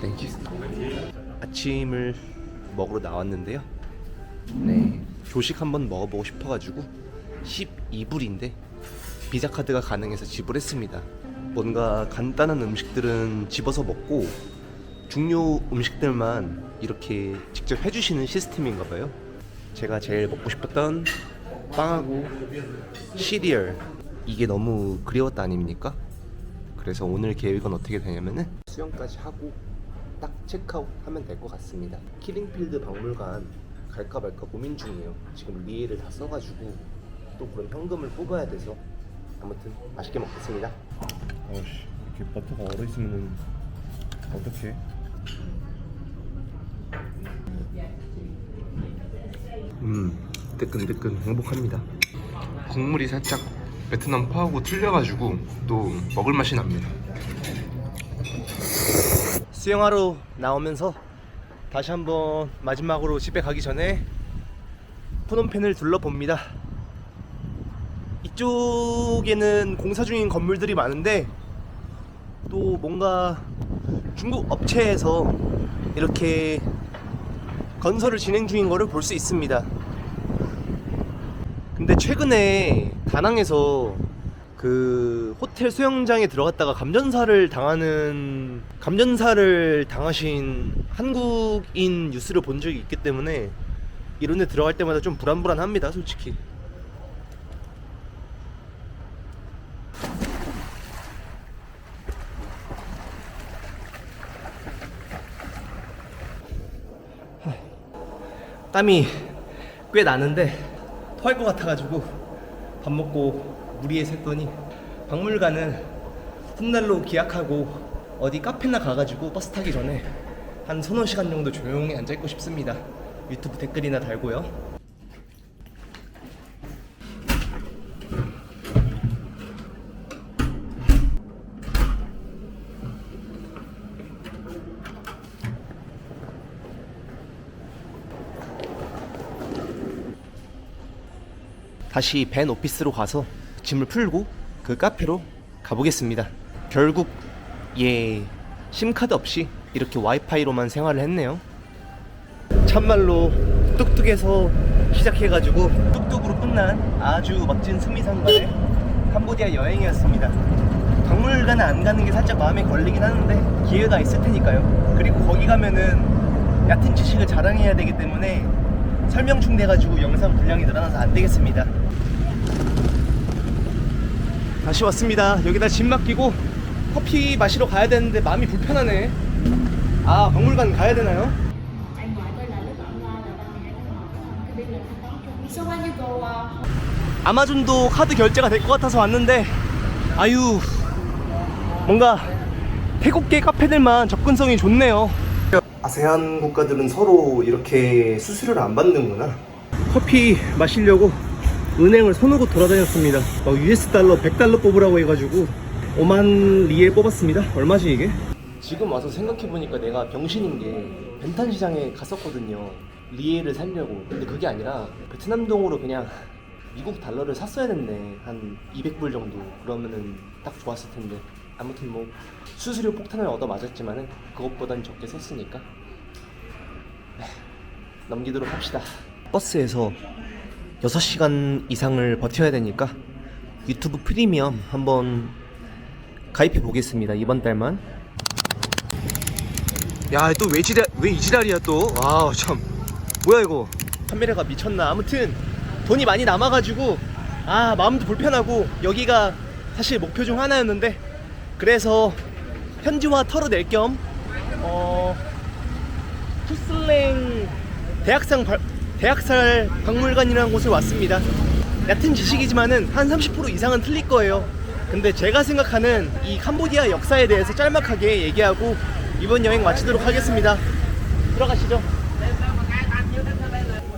땡큐. 아침을 먹으러 나왔는데요. 네, 조식 한번 먹어보고 싶어가지고 12불인데 비자 카드가 가능해서 지불했습니다. 뭔가 간단한 음식들은 집어서 먹고 중요 음식들만 이렇게 직접 해주시는 시스템인가봐요. 제가 제일 먹고 싶었던 빵하고 시리얼, 이게 너무 그리웠다 아닙니까? 그래서 오늘 계획은 어떻게 되냐면은 수영까지 하고 딱 체크아웃 하면 될 것 같습니다. 키링필드 박물관 갈까 말까 고민 중이에요. 지금 리에를 다 써가지고 또 그런 현금을 뽑아야 돼서 아무튼 맛있게 먹겠습니다. 어씨, 이렇게 버터가 얼어있으면은 어떡해? 뜨끈뜨끈 행복합니다. 국물이 살짝 베트남 파하고 틀려가지고 또 먹을 맛이 납니다. 수영하러 나오면서 다시 한번 마지막으로 집에 가기 전에 푸놈펜을 둘러봅니다. 이쪽에는 공사 중인 건물들이 많은데 또 뭔가 중국 업체에서 이렇게 건설을 진행 중인 거를 볼 수 있습니다. 근데 최근에 다낭에서 그 호텔 수영장에 들어갔다가 감전사를 당하신 한국인 뉴스를 본 적이 있기 때문에 이런 데 들어갈 때마다 좀 불안합니다, 솔직히. 땀이 꽤 나는데 토할 것 같아가지고 밥 먹고 무리해 샜더니 박물관은 훗날로 기약하고 어디 카페나 가가지고 버스 타기 전에 한 서너 시간 정도 조용히 앉아있고 싶습니다. 유튜브 댓글이나 달고요. 다시 밴 오피스로 가서 짐을 풀고 그 카페로 가보겠습니다. 결국 심카드 없이 이렇게 와이파이로만 생활을 했네요. 참말로 뚝뚝에서 시작해가지고 뚝뚝으로 끝난 아주 멋진 스미상관의 캄보디아 여행이었습니다. 박물관은 안 가는 게 살짝 마음에 걸리긴 하는데 기회가 있을 테니까요. 그리고 거기 가면은 얕은 지식을 자랑해야 되기 때문에 설명충 돼가지고 영상 분량이 늘어나서 안 되겠습니다. 다시 왔습니다. 여기다 짐 맡기고 커피 마시러 가야 되는데 마음이 불편하네. 아, 박물관 가야 되나요? 아마존도 카드 결제가 될 것 같아서 왔는데 아유, 뭔가 태국계 카페들만 접근성이 좋네요. 아세안 국가들은 서로 이렇게 수수료를 안 받는구나. 커피 마시려고 은행을 손오고 돌아다녔습니다. US 달러 100달러 뽑으라고 해가지고 5만 리에 뽑았습니다. 얼마지 이게? 지금 와서 생각해보니까 내가 병신인 게 벤탄 시장에 갔었거든요. 리에를 살려고. 근데 그게 아니라 베트남 동으로 그냥 미국 달러를 샀어야 됐네. 한 200불 정도. 그러면은 딱 좋았을 텐데. 아무튼 뭐 수수료 폭탄을 얻어 맞았지만은 그것보단 적게 썼으니까 넘기도록 합시다. 버스에서 6시간 이상을 버텨야 되니까 유튜브 프리미엄 한번 가입해 보겠습니다. 이번 달만. 야, 또 왜 이 지랄이야 또. 와, 참 뭐야 이거. 카메라가 미쳤나. 아무튼 돈이 많이 남아가지고 마음도 불편하고 여기가 사실 목표 중 하나였는데 그래서 현지화 털어낼 겸 푸슬랭 대학살 박물관이라는 곳에 왔습니다. 얕은 지식이지만은 한 30% 이상은 틀릴 거예요. 근데 제가 생각하는 이 캄보디아 역사에 대해서 짤막하게 얘기하고 이번 여행 마치도록 하겠습니다. 들어가시죠.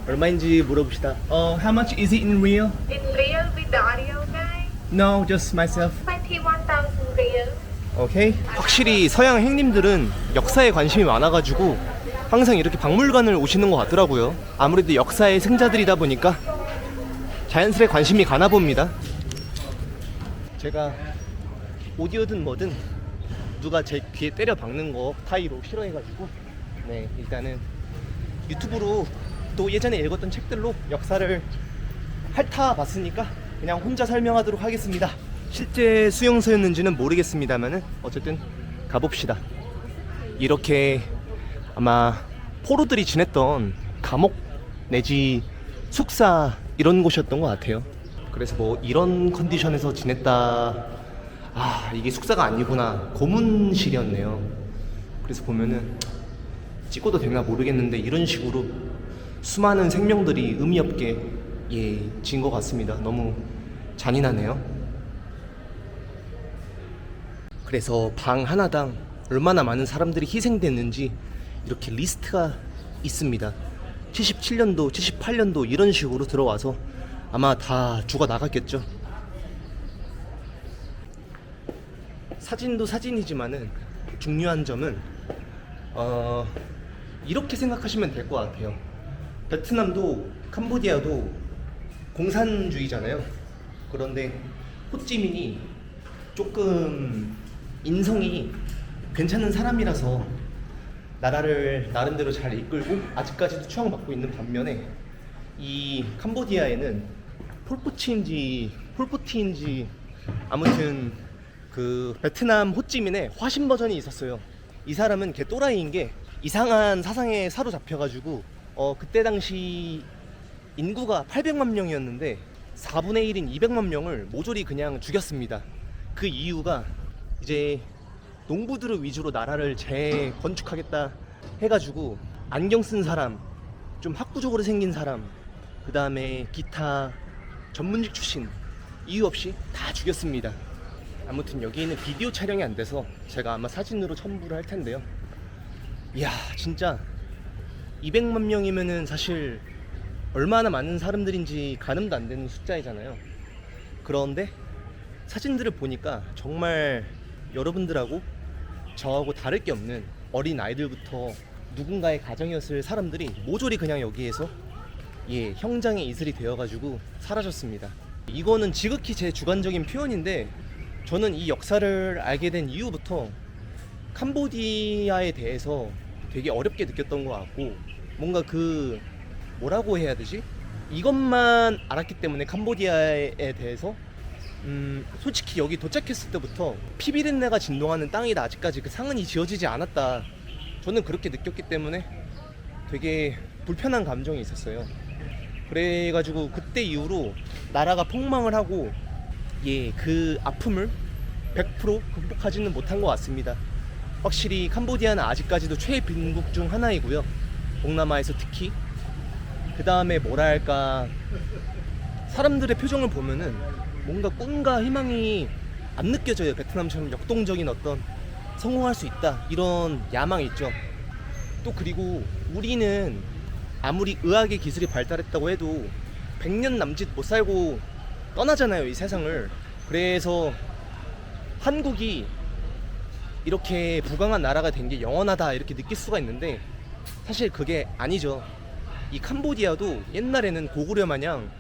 얼마인지 물어봅시다. How much is it in real? In real with the audio guide? No, just myself. 21,000 real. 오케이. 확실히 서양 행님들은 역사에 관심이 많아가지고 항상 이렇게 박물관을 오시는 것 같더라고요. 아무래도 역사의 승자들이다 보니까 자연스레 관심이 가나 봅니다. 제가 오디오든 뭐든 누가 제 귀에 때려 박는 거 타이로 싫어해가지고 네 일단은 유튜브로 또 예전에 읽었던 책들로 역사를 핥아봤으니까 그냥 혼자 설명하도록 하겠습니다. 실제 수용소였는지는 모르겠습니다만은 어쨌든 가봅시다. 이렇게 아마 포로들이 지냈던 감옥 내지 숙사 이런 곳이었던 것 같아요. 그래서 뭐 이런 컨디션에서 지냈다, 아 이게 숙사가 아니구나, 고문실이었네요. 그래서 보면은 찍어도 되나 모르겠는데 이런 식으로 수많은 생명들이 의미 없게 진 것 같습니다. 너무 잔인하네요. 그래서 방 하나당 얼마나 많은 사람들이 희생됐는지 이렇게 리스트가 있습니다. 77년도, 78년도 이런 식으로 들어와서 아마 다 죽어 나갔겠죠. 사진도 사진이지만은 중요한 점은 이렇게 생각하시면 될 것 같아요. 베트남도 캄보디아도 공산주의잖아요. 그런데 호찌민이 조금 인성이 괜찮은 사람이라서 나라를 나름대로 잘 이끌고 아직까지도 추앙받고 있는 반면에 이 캄보디아에는 폴포티인지 아무튼 그 베트남 호찌민의 화신 버전이 있었어요. 이 사람은 걔 또라이인 게 이상한 사상에 사로잡혀가지고 그때 당시 인구가 800만 명이었는데 4분의 1인 200만 명을 모조리 그냥 죽였습니다. 그 이유가 이제 농부들을 위주로 나라를 재건축하겠다 해가지고 안경 쓴 사람, 좀 학구적으로 생긴 사람, 그 다음에 기타 전문직 출신 이유 없이 다 죽였습니다. 아무튼 여기는 비디오 촬영이 안 돼서 제가 아마 사진으로 첨부를 할 텐데요. 이야 진짜 200만 명이면은 사실 얼마나 많은 사람들인지 가늠도 안 되는 숫자이잖아요. 그런데 사진들을 보니까 정말 여러분들하고 저하고 다를 게 없는 어린 아이들부터 누군가의 가정이었을 사람들이 모조리 그냥 여기에서 형장의 이슬이 되어가지고 사라졌습니다. 이거는 지극히 제 주관적인 표현인데 저는 이 역사를 알게 된 이후부터 캄보디아에 대해서 되게 어렵게 느꼈던 것 같고, 뭔가 그 뭐라고 해야 되지? 이것만 알았기 때문에 캄보디아에 대해서 솔직히 여기 도착했을 때부터 피비린내가 진동하는 땅이다, 아직까지 그 상흔이 지어지지 않았다, 저는 그렇게 느꼈기 때문에 되게 불편한 감정이 있었어요. 그래가지고 그때 이후로 나라가 폭망을 하고 그 아픔을 100% 극복하지는 못한 것 같습니다. 확실히 캄보디아는 아직까지도 최빈국 중 하나이고요, 동남아에서 특히. 그 다음에 뭐랄까, 사람들의 표정을 보면은 뭔가 꿈과 희망이 안 느껴져요. 베트남처럼 역동적인 어떤 성공할 수 있다 이런 야망이 있죠. 또 그리고 우리는 아무리 의학의 기술이 발달했다고 해도 100년 남짓 못 살고 떠나잖아요, 이 세상을. 그래서 한국이 이렇게 부강한 나라가 된 게 영원하다 이렇게 느낄 수가 있는데 사실 그게 아니죠. 이 캄보디아도 옛날에는 고구려 마냥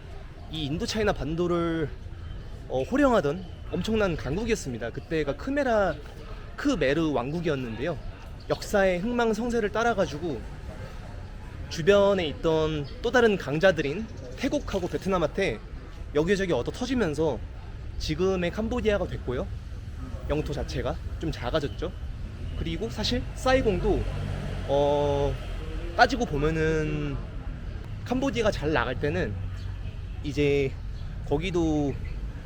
이 인도차이나 반도를 호령하던 엄청난 강국이었습니다. 그때가 크메르 왕국이었는데요. 역사의 흥망성쇠를 따라가지고 주변에 있던 또 다른 강자들인 태국하고 베트남한테 여기저기 얻어 터지면서 지금의 캄보디아가 됐고요. 영토 자체가 좀 작아졌죠. 그리고 사실 사이공도 따지고 보면은 캄보디아가 잘 나갈 때는 이제 거기도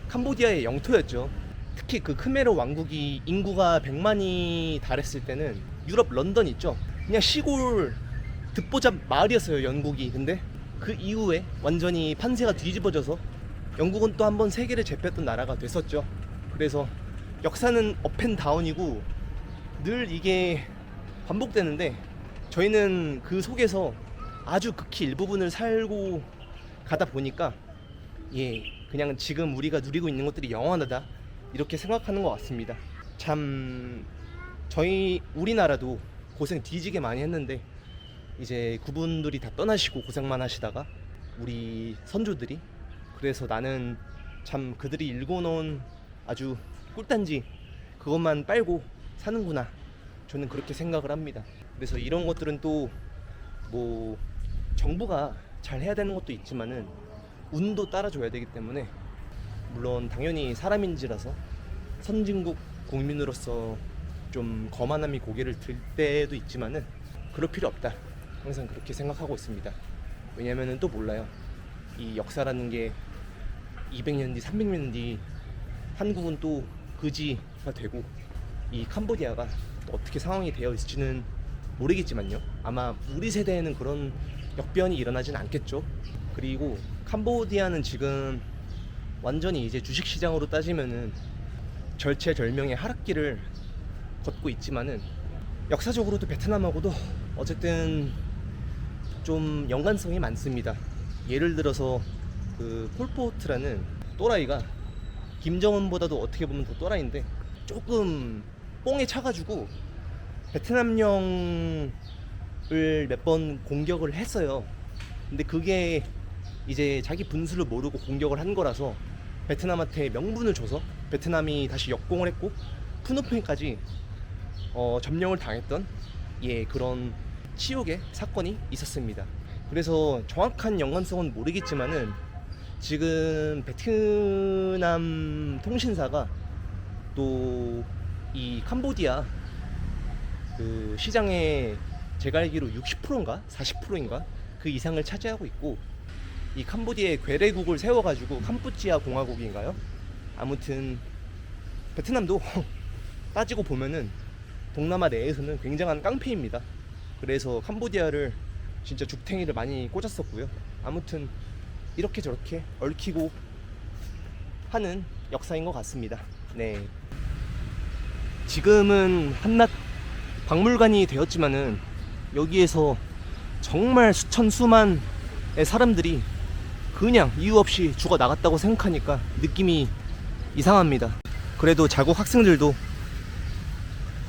캄보디아의 영토였죠. 특히 그 크메르 왕국이 인구가 100만이 달했을 때는 유럽 런던 있죠, 그냥 시골 듣보잡 마을이었어요, 영국이. 근데 그 이후에 완전히 판세가 뒤집어져서 영국은 또 한 번 세계를 제패했던 나라가 됐었죠. 그래서 역사는 업앤다운이고 늘 이게 반복되는데 저희는 그 속에서 아주 극히 일부분을 살고 가다 보니까 그냥 지금 우리가 누리고 있는 것들이 영원하다 이렇게 생각하는 것 같습니다. 참 우리나라도 고생 뒤지게 많이 했는데 이제 그분들이 다 떠나시고 고생만 하시다가 우리 선조들이, 그래서 나는 참 그들이 읽어놓은 아주 꿀단지 그것만 빨고 사는구나. 저는 그렇게 생각을 합니다. 그래서 이런 것들은 또 뭐 정부가 잘 해야 되는 것도 있지만은 운도 따라줘야 되기 때문에, 물론 당연히 사람인지라서 선진국 국민으로서 좀 거만함이 고개를 들 때도 있지만은 그럴 필요 없다. 항상 그렇게 생각하고 있습니다. 왜냐면은 또 몰라요. 이 역사라는 게 200년 뒤, 300년 뒤 한국은 또 그지가 되고 이 캄보디아가 또 어떻게 상황이 되어 있을지는 모르겠지만요. 아마 우리 세대에는 그런 역변이 일어나진 않겠죠. 그리고 캄보디아는 지금 완전히 이제 주식시장으로 따지면은 절체절명의 하락기를 걷고 있지만은, 역사적으로도 베트남하고도 어쨌든 좀 연관성이 많습니다. 예를 들어서 그 폴포트라는 또라이가 김정은보다도 어떻게 보면 더 또라이인데 조금 뽕에 차가지고 베트남령을 몇 번 공격을 했어요. 근데 그게 이제 자기 분수를 모르고 공격을 한 거라서 베트남한테 명분을 줘서 베트남이 다시 역공을 했고 푸노펜까지 점령을 당했던 그런 치욕의 사건이 있었습니다. 그래서 정확한 연관성은 모르겠지만은 지금 베트남 통신사가 또 이 캄보디아 그 시장의 제가 알기로 60%인가 40%인가 그 이상을 차지하고 있고, 이 캄보디아에 괴뢰국을 세워가지고 캄푸치아 공화국인가요? 아무튼 베트남도 따지고 보면은 동남아 내에서는 굉장한 깡패입니다. 그래서 캄보디아를 진짜 죽탱이를 많이 꽂았었고요. 아무튼 이렇게 저렇게 얽히고 하는 역사인 것 같습니다. 네. 지금은 한낱 박물관이 되었지만은 여기에서 정말 수천 수만의 사람들이 그냥 이유 없이 죽어 나갔다고 생각하니까 느낌이 이상합니다. 그래도 자국 학생들도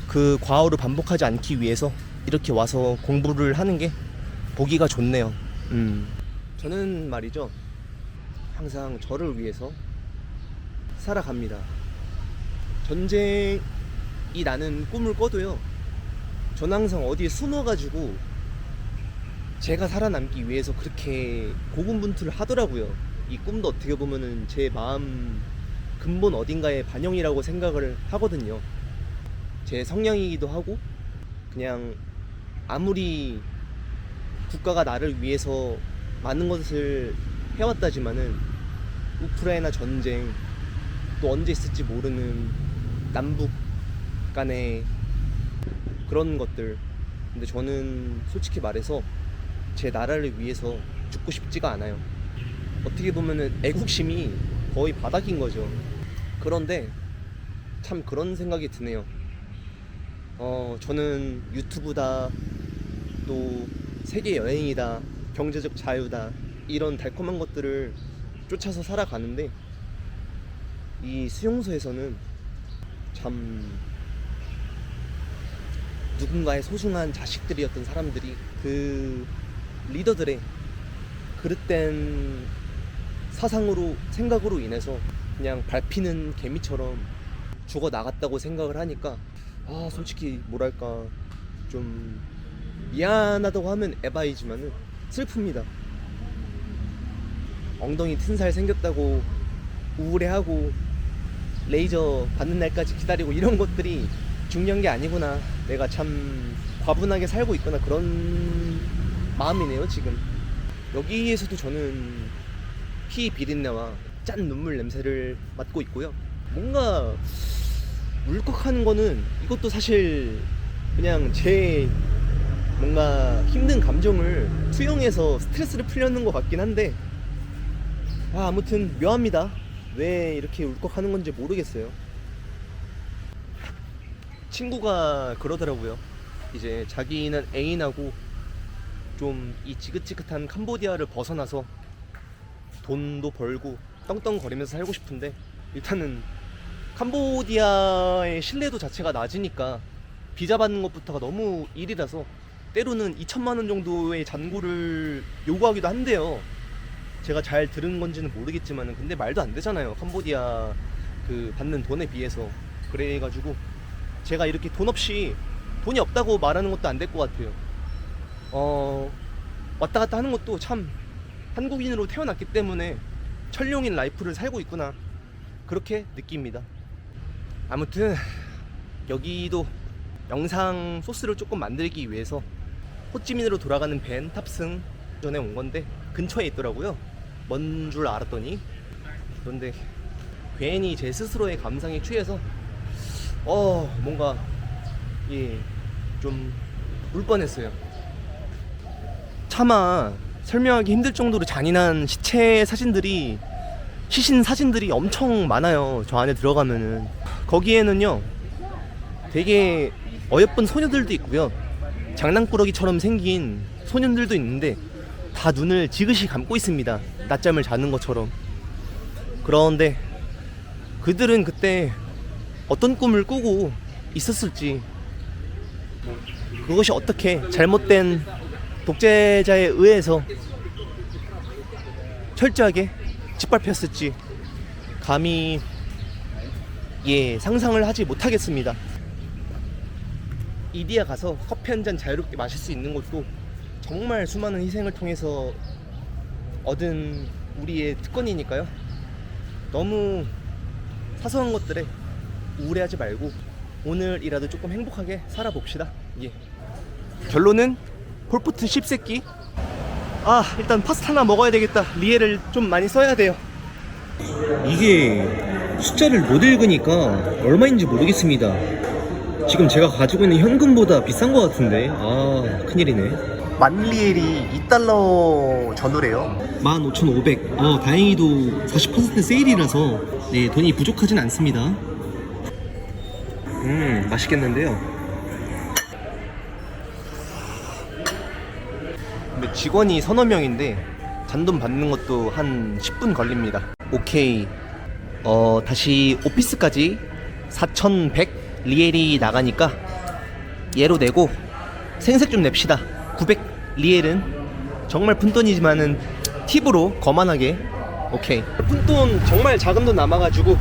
그 과오를 반복하지 않기 위해서 이렇게 와서 공부를 하는 게 보기가 좋네요. 저는 말이죠, 항상 저를 위해서 살아갑니다. 전쟁이 나는 꿈을 꿔도요, 저는 항상 어디에 숨어가지고 제가 살아남기 위해서 그렇게 고군분투를 하더라고요. 이 꿈도 어떻게 보면은 제 마음 근본 어딘가의 반영이라고 생각을 하거든요. 제 성향이기도 하고, 그냥 아무리 국가가 나를 위해서 많은 것을 해왔다지만은 우크라이나 전쟁, 또 언제 있을지 모르는 남북 간의 그런 것들, 근데 저는 솔직히 말해서 제 나라를 위해서 죽고 싶지가 않아요. 어떻게 보면은 애국심이 거의 바닥인 거죠. 그런데 참 그런 생각이 드네요. 저는 유튜브다, 또 세계 여행이다, 경제적 자유다, 이런 달콤한 것들을 쫓아서 살아가는데, 이 수용소에서는 참 누군가의 소중한 자식들이었던 사람들이 그 리더들의 그릇된 사상으로, 생각으로 인해서 그냥 밟히는 개미처럼 죽어 나갔다고 생각을 하니까, 솔직히 뭐랄까, 좀 미안하다고 하면 에바이지만은 슬픕니다. 엉덩이 튼살 생겼다고 우울해하고 레이저 받는 날까지 기다리고 이런 것들이 중요한 게 아니구나, 내가 참 과분하게 살고 있구나, 그런 마음이네요. 지금 여기에서도 저는 피 비린내와 짠 눈물 냄새를 맡고 있고요. 뭔가 울컥하는 거는, 이것도 사실 그냥 제 뭔가 힘든 감정을 투영해서 스트레스를 풀려는 것 같긴 한데, 아무튼 묘합니다. 왜 이렇게 울컥하는 건지 모르겠어요. 친구가 그러더라고요. 이제 자기는 애인하고 좀 이 지긋지긋한 캄보디아를 벗어나서 돈도 벌고 떵떵거리면서 살고 싶은데, 일단은 캄보디아의 신뢰도 자체가 낮으니까 비자 받는 것부터가 너무 일이라서 때로는 2천만 원 정도의 잔고를 요구하기도 한대요. 제가 잘 들은 건지는 모르겠지만, 근데 말도 안 되잖아요, 캄보디아 그 받는 돈에 비해서. 그래가지고 제가 이렇게 돈이 없다고 말하는 것도 안 될 것 같아요. 왔다 갔다 하는 것도 참 한국인으로 태어났기 때문에 천룡인 라이프를 살고 있구나, 그렇게 느낍니다. 아무튼 여기도 영상 소스를 조금 만들기 위해서 호찌민으로 돌아가는 밴 탑승 전에 온 건데 근처에 있더라고요. 먼 줄 알았더니. 그런데 괜히 제 스스로의 감상에 취해서 뭔가 좀 울 뻔했어요. 차마 설명하기 힘들 정도로 잔인한 시신 사진들이 엄청 많아요. 저 안에 들어가면은. 거기에는요 되게 어여쁜 소녀들도 있고요, 장난꾸러기처럼 생긴 소년들도 있는데 다 눈을 지그시 감고 있습니다. 낮잠을 자는 것처럼. 그런데 그들은 그때 어떤 꿈을 꾸고 있었을지, 그것이 어떻게 잘못된 독재자에 의해서 철저하게 짓밟혔을지 감히 상상을 하지 못하겠습니다. 이디야 가서 커피 한 잔 자유롭게 마실 수 있는 것도 정말 수많은 희생을 통해서 얻은 우리의 특권이니까요. 너무 사소한 것들에 우울해하지 말고 오늘이라도 조금 행복하게 살아봅시다. 결론은 폴포트 10세끼. 일단 파스타나 먹어야 되겠다. 리에를 좀 많이 써야 돼요. 이게 숫자를 못 읽으니까 얼마인지 모르겠습니다. 지금 제가 가지고 있는 현금보다 비싼 것 같은데. 큰일이네. 만리엘이 2달러 전후래요. 15,500. 다행히도 40% 세일이라서 돈이 부족하진 않습니다. 맛있겠는데요. 근데 직원이 서너 명인데 잔돈 받는 것도 한 10분 걸립니다. 오케이. 다시 오피스까지 4,100 리엘이 나가니까 얘로 내고 생색 좀 냅시다. 900 리엘은 정말 푼돈이지만은 팁으로 거만하게. 오케이. 푼돈 정말 작은 돈 남아가지고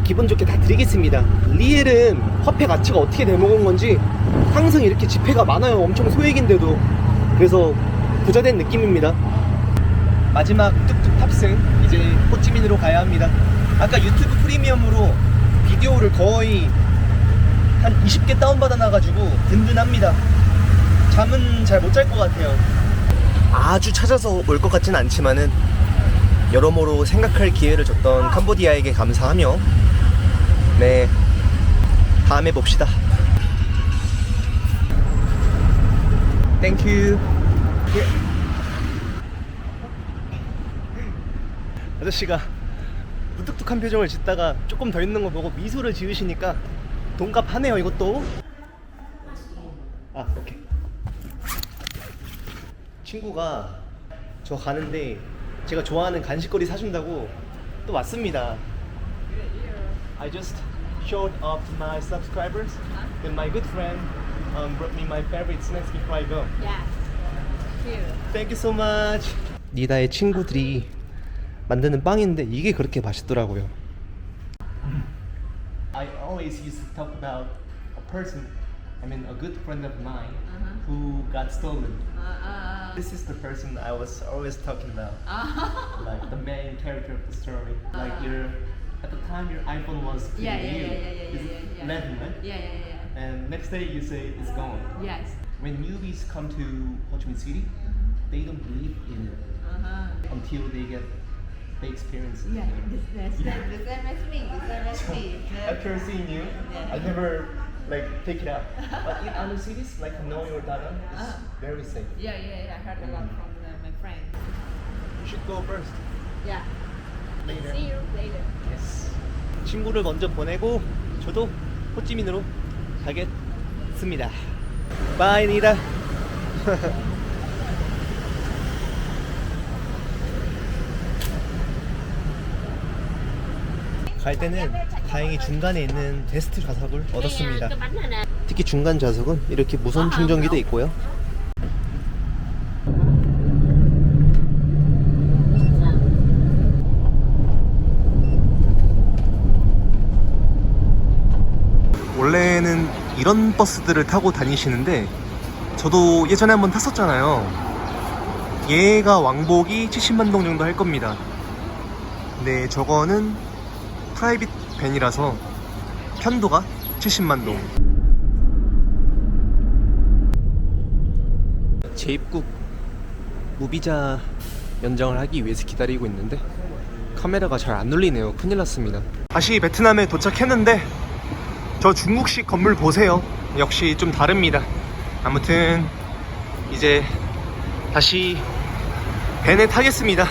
기분 좋게 다 드리겠습니다. 리엘은 화폐 가치가 어떻게 돼먹은 건지 항상 이렇게 지폐가 많아요. 엄청 소액인데도. 그래서 부자된 느낌입니다. 마지막 뚝뚝 탑승. 이제 호찌민으로 가야 합니다. 아까 유튜브 프리미엄으로 비디오를 거의 한 20개 다운받아 놔가지고 든든합니다. 잠은 잘 못 잘 것 같아요. 아주 찾아서 올 것 같진 않지만은 여러모로 생각할 기회를 줬던 캄보디아에게 감사하며 다음에 봅시다. 땡큐. 아저씨가 무뚝뚝한 표정을 짓다가 조금 더 있는 거 보고 미소를 지으시니까 돈값하네요. 이것도. 오케이. 친구가 저 가는데 제가 좋아하는 간식거리 사준다고 또 왔습니다. I just showed off to my subscribers that my good friend brought me my favorite snacks before I go. Yeah. Thank you so much. 니다의 친구들이 만드는 빵인데 이게 그렇게 맛있더라고요. I always used to talk about a person, a good friend of mine who got stolen. This is the person I was always talking about. Like the main character of the story. Like at the time your iPhone was pretty new. It's 11, right? Yeah. And next day you say it's gone. Yes. When newbies come to Ho Chi Minh City, they don't believe in it until they experience it. Yeah. The same as me. After seeing you, I never take it out. But in other cities like Hanoi or Da Nang, it's very safe. Yeah. I heard a lot from my friend. You should go first. Yeah. Later. See you later. Yes. 친구를 먼저 보내고 저도 호찌민으로 가겠습니다. Bye, Nita. 갈 때는 다행히 중간에 있는 베스트 좌석을 얻었습니다. 특히 중간 좌석은 이렇게 무선 충전기도 있고요. 원래는 이런 버스들을 타고 다니시는데 저도 예전에 한번 탔었잖아요. 얘가 왕복이 70만 동 정도 할 겁니다. 네, 저거는 프라이빗 밴이라서 편도가 70만 동. 재입국 무비자 연장을 하기 위해서 기다리고 있는데 카메라가 잘 안 눌리네요. 큰일 났습니다. 다시 베트남에 도착했는데 저 중국식 건물 보세요. 역시 좀 다릅니다. 아무튼 이제 다시 밴에 타겠습니다.